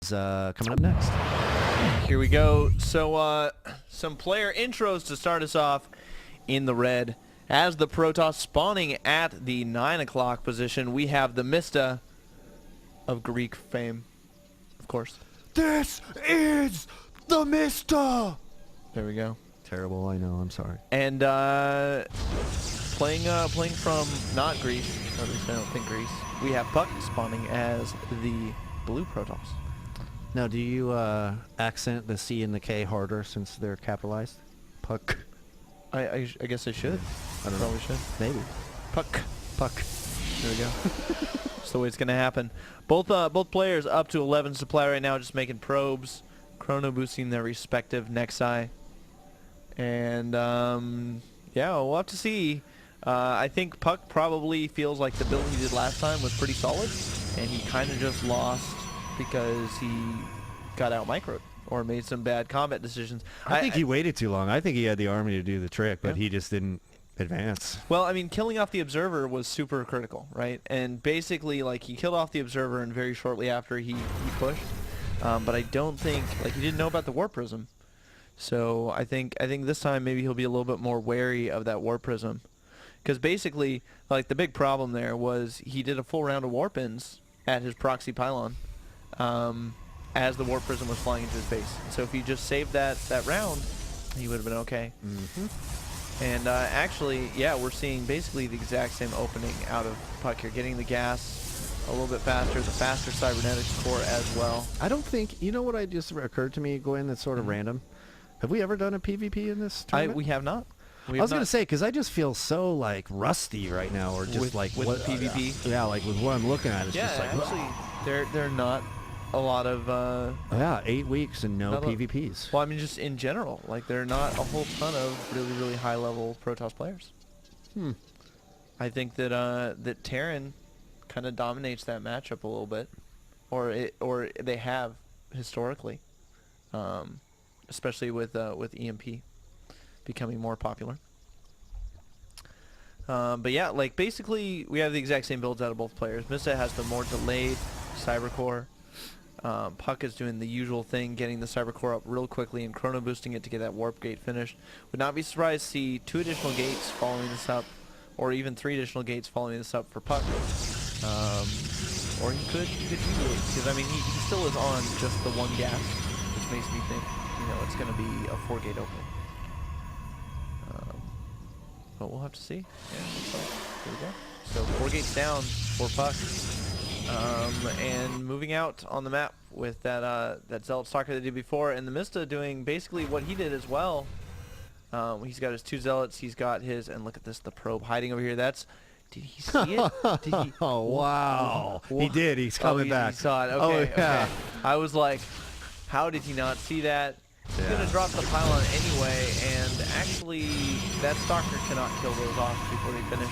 Coming up next. Here we go. So some player intros to start us off in the red. As the Protoss spawning at the 9 o'clock position, we have TheMista of Greek fame, of course. This is TheMista. There we go. Terrible, I know. I'm sorry. And playing from not Greece, or at least I don't think Greece, we have puCK spawning as the blue Protoss. Now, do you accent the C and the K harder since they're capitalized? puCK. I guess I should. I don't Probably know. should. Maybe. puCK. puCK. There we go. That's the way it's going to happen. Both players up to 11 supply right now, just making probes, chrono boosting their respective Nexi. And, yeah, we'll have to see. I think puCK probably feels like the build he did last time was pretty solid, and he kind of just lost because he got out microed or made some bad combat decisions. I think he waited too long. I think he had the army to do the trick, but Yeah. he just didn't advance. Well, I mean, killing off the observer was super critical, right? And basically, like, he killed off the observer, and very shortly after he pushed. But I don't think, like, he didn't know about the warp prism. So I think this time maybe he'll be a little bit more wary of that warp prism, because basically, like, the big problem there was he did a full round of warp-ins at his proxy pylon as the warp prism was flying into his base. So if he just saved that round, he would have been okay. And actually, yeah, we're seeing basically the exact same opening out of puCK here, getting the gas a little bit faster, the faster cybernetics core as well. I don't think, you know what I just occurred to me, Gwyn, that's sort of random? Have we ever done a PvP in this tournament? We have not. I was going to say, because I just feel so, like, rusty right now, or just, with, like... with what, PvP? Yeah, like, with what I'm looking at, it's just like... Actually, they're not a lot of... yeah, 8 weeks and no not a- PvPs. Well, I mean, just in general. Like, there are not a whole ton of really, really high-level Protoss players. I think that that Terran kind of dominates that matchup a little bit. Or they have, historically. Especially with EMP becoming more popular. But yeah, like, basically we have the exact same builds out of both players. Mista has the more delayed cyber core. puCK is doing the usual thing, getting the cyber core up real quickly and chrono boosting it to get that warp gate finished. Would not be surprised to see 2 additional gates following this up, or even 3 additional gates following this up for puCK. Or he could do 8, because I mean he still is on just the 1 gas, which makes me think, you know, it's going to be a 4 gate opening. But we'll have to see. Yeah, looks like. Here we go. So 4 gates down for puCK. And moving out on the map with that Zealot Stalker they did before, and TheMista doing basically what he did as well. He's got his 2 Zealots, he's got his, and look at this, the probe hiding over here. That's, did he see it? Did he? Oh, wow. He did. He's coming back. He saw it. Okay, oh, yeah. okay. I was like, how did he not see that? He's Yeah. going to drop the pylon anyway, and actually that Stalker cannot kill those off before they finish.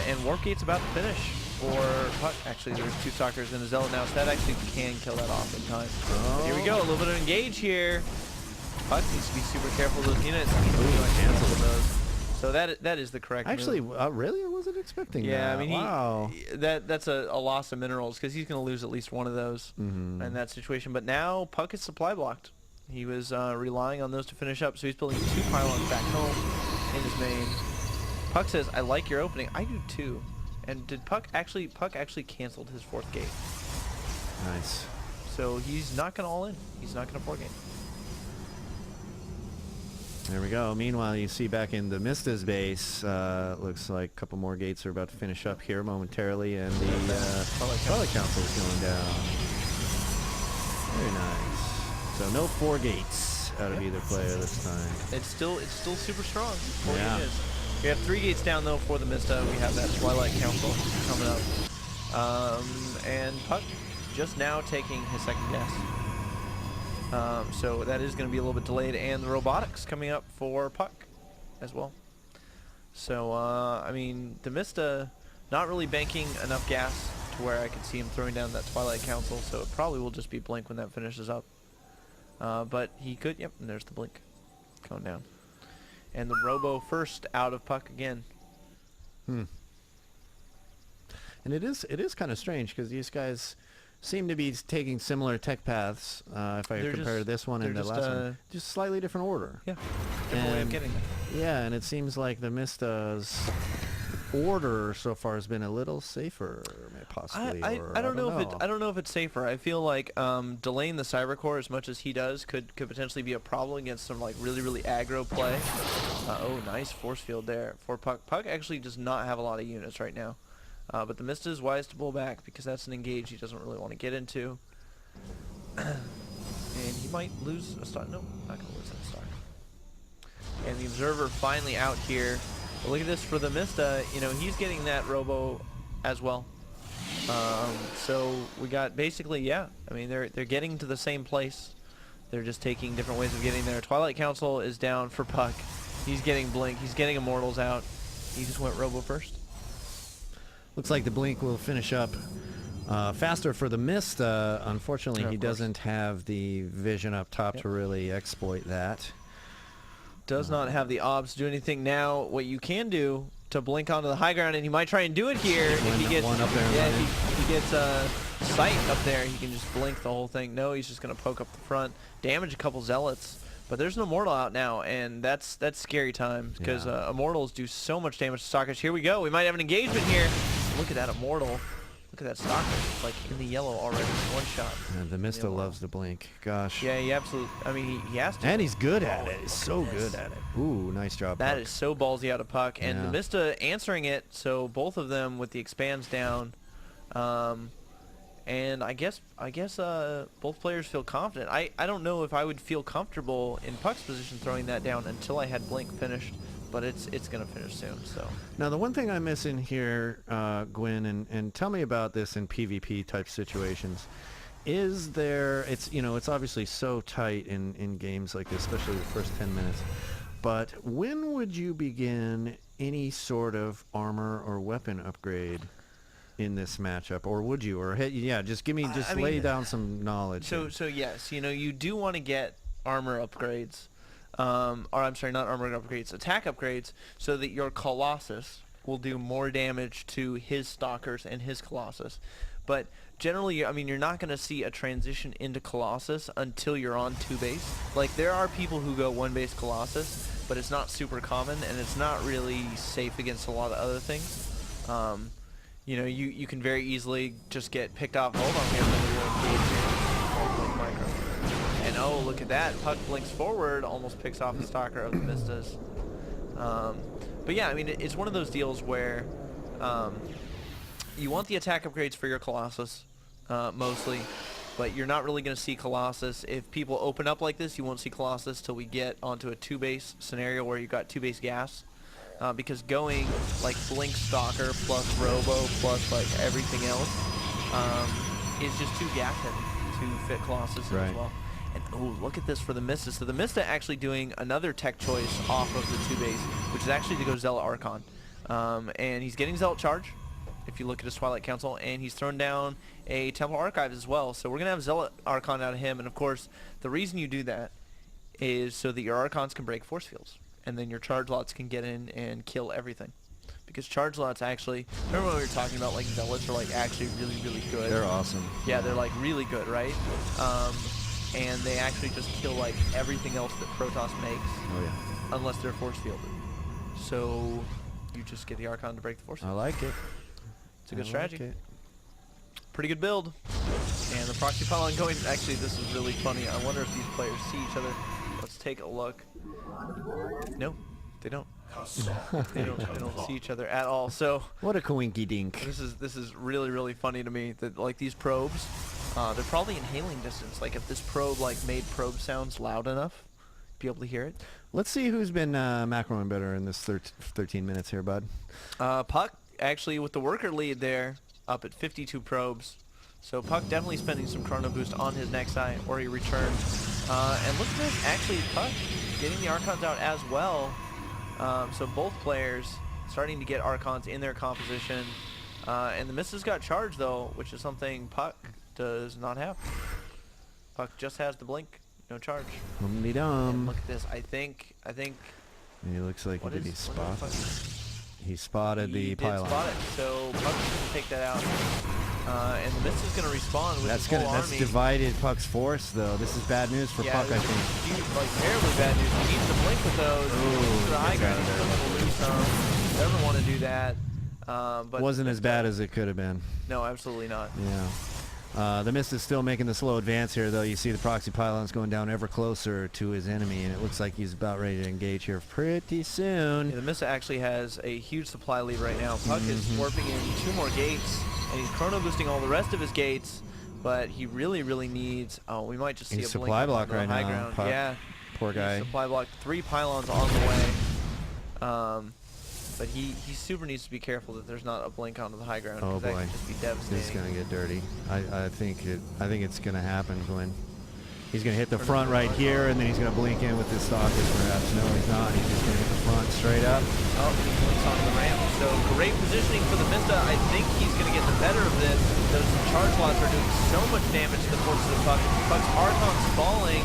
And Warp Gate's about to finish for puCK. Actually, there's 2 Stalkers in the Zealot now, so that actually can kill that off in time. But here we go, a little bit of engage here. puCK needs to be super careful of those units. He needs to be doing cancel with those. So that is the correct Actually, move. really? I wasn't expecting that. Yeah, I mean, wow. that's a loss of minerals, because he's going to lose at least one of those in that situation. But now puCK is supply blocked. He was relying on those to finish up, so he's building 2 pylons back home in his main. puCK says, I like your opening. I do too. And did puCK actually canceled his 4th gate. Nice. So he's not going to all in. He's not going to 4 gate. There we go. Meanwhile, you see back in TheMista's base, looks like a couple more gates are about to finish up here momentarily, and the Twilight Council is going down. Very nice. So no 4 gates out of either player this time. It's still super strong. Yeah. It is. We have 3 gates down though for TheMista. We have that Twilight Council coming up, and puCK just now taking his 2nd gas. So that is going to be a little bit delayed, and the robotics coming up for puCK as well. So I mean, TheMista not really banking enough gas to where I could see him throwing down that Twilight Council. So it probably will just be blink when that finishes up. But he could. Yep, and there's the blink going down. And the Robo first out of puCK again. And it is kind of strange, because these guys seem to be taking similar tech paths. If I compare this one and the last one, just slightly different order. Yeah, different way of getting there. Yeah, and it seems like the Mista's order so far has been a little safer, possibly. I don't know if it's safer. I feel like delaying the Cyber Core as much as he does could potentially be a problem against some like really aggro play. Oh, nice force field there for puCK. puCK actually does not have a lot of units right now. But the Mista is wise to pull back because that's an engage he doesn't really want to get into. And he might lose a star. Nope, not going to lose that star. And the Observer finally out here. But look at this for the Mista. You know, he's getting that Robo as well. So we got basically, yeah. I mean, they're getting to the same place. They're just taking different ways of getting there. Twilight Council is down for puCK. He's getting Blink. He's getting Immortals out. He just went Robo first. Looks like the Blink will finish up faster for the Mista. Unfortunately, he doesn't have the vision up top to really exploit that. Does not have the obs to do anything now. What you can do to blink onto the high ground, and he might try and do it here if he gets if he gets sight up there, he can just blink the whole thing. No, he's just gonna poke up the front, damage a couple zealots. But there's an Immortal out now, and that's scary time because Immortals do so much damage to Stalkers. Here we go. We might have an engagement here. Look at that Immortal. Look at that Stalker. It's like in the yellow already. One shot. And the Mista loves the Blink. Gosh. Yeah, he absolutely. I mean, he has to. And he's good at it. He's so good at it. Ooh, nice job. That is so ballsy out of puCK, and the Mista answering it. So both of them with the expands down. And I guess both players feel confident. I don't know if I would feel comfortable in puCK's position throwing that down until I had Blink finished, but it's gonna finish soon. So now the one thing I'm missing here, Gwyn, and tell me about this in PvP type situations. Is there? It's it's obviously so tight in games like this, especially the first 10 minutes. But when would you begin any sort of armor or weapon upgrade in this matchup, or would you, or just give me, lay down some knowledge. So yes, you do want to get armor upgrades, or I'm sorry, not armor upgrades, attack upgrades, so that your Colossus will do more damage to his Stalkers and his Colossus. But generally, I mean, you're not going to see a transition into Colossus until you're on 2-base. Like, there are people who go 1-base Colossus, but it's not super common, and it's not really safe against a lot of other things. You can very easily just get picked off. Hold on, we have a little micro. And oh, look at that. puCK blinks forward, almost picks off the Stalker of the Mistas. But yeah, I mean, it's one of those deals where you want the attack upgrades for your Colossus, mostly, but you're not really going to see Colossus. If people open up like this, you won't see Colossus till we get onto a 2-base scenario where you've got 2-base gas. Because going like Blink Stalker plus Robo plus like everything else is just too gas heavy to fit Colossus in as well. And oh, look at this for the Mista. So the Mista actually doing another tech choice off of the 2-base, which is actually to go Zealot Archon. And he's getting Zealot Charge, if you look at his Twilight Council, and he's thrown down a Temple Archives as well. So we're going to have Zealot Archon out of him, and of course, the reason you do that is so that your Archons can break force fields, and then your charge lots can get in and kill everything. Because charge lots actually, remember when we were talking about like Zealots are like actually really good? They're awesome. Yeah, they're like really good, right? And they actually just kill like everything else that Protoss makes. Oh yeah. Unless they're force fielded. So you just get the Archon to break the force field. I like it. It's a good strategy. Pretty good build. And the proxy pylon going, actually this is really funny. I wonder if these players see each other. Let's take a look. No, they don't. They don't see each other at all. So what a coinky dink. This is really funny to me that like these probes, they're probably in hailing distance. Like if this probe like made probe sounds loud enough, be able to hear it. Let's see who's been macroing better in this 13 minutes here, bud. puCK actually with the worker lead there, up at 52 probes. So puCK definitely spending some chrono boost on his next eye, or he returned. And look at this, actually puCK getting the Archons out as well. So both players starting to get Archons in their composition. And the Mista's got charge though, which is something puCK does not have. puCK just has the blink, no charge. And look at this, I think. He looks like, what did he spot? He spotted the pylon. He did spot it, so puCK can take that out. And the Mista's going to respond with his whole That's army. divided puCK's force, though. This is bad news for puCK, I this think. is huge, like terribly bad news. He needs to blink with those. Ooh, The high gets out ground, of he's there. going to lose some. Never want to do that. But Wasn't as bad as it could have been. No, absolutely not. Yeah. The Mist is still making the slow advance here, though. You see the proxy pylons going down ever closer to his enemy, and it looks like he's about ready to engage here pretty soon. Yeah, the Mista actually has a huge supply lead right now. puCK is warping in 2 more gates, and he's chrono boosting all the rest of his gates, but he really, really needs... Oh, we might just see He's a blink supply on block the right high now, ground. puCK. Yeah, Poor guy. supply block, 3 pylons on the way. But he super needs to be careful that there's not a blink onto the high ground. Oh That boy, could just be this is devastating. gonna get dirty. I think it's gonna happen, Gwin. He's gonna hit the front right here, and then he's gonna blink in with his stalkers, perhaps. No, he's not. He's just gonna hit the front straight up. Oh, he blinks onto the ramp. So great positioning for the Mista. I think he's going to get the better of this. Those charge lots are doing so much damage to the forces of puCK. puCK's Archon's falling.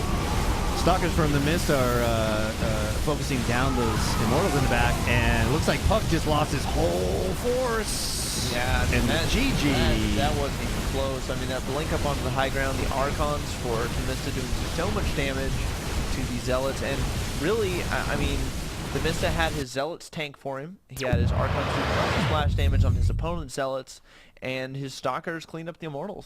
Stalkers from the Mist are focusing down those Immortals in the back, and it looks like puCK just lost his whole force. Yeah, and that, GG. That wasn't even close. I mean, that blink up onto the high ground, the Archons for the Mista doing so much damage to the Zealots, and really, I mean, the Mista had his Zealots tank for him. He had his Archons do splash damage on his opponent's Zealots, and his Stalkers cleaned up the Immortals.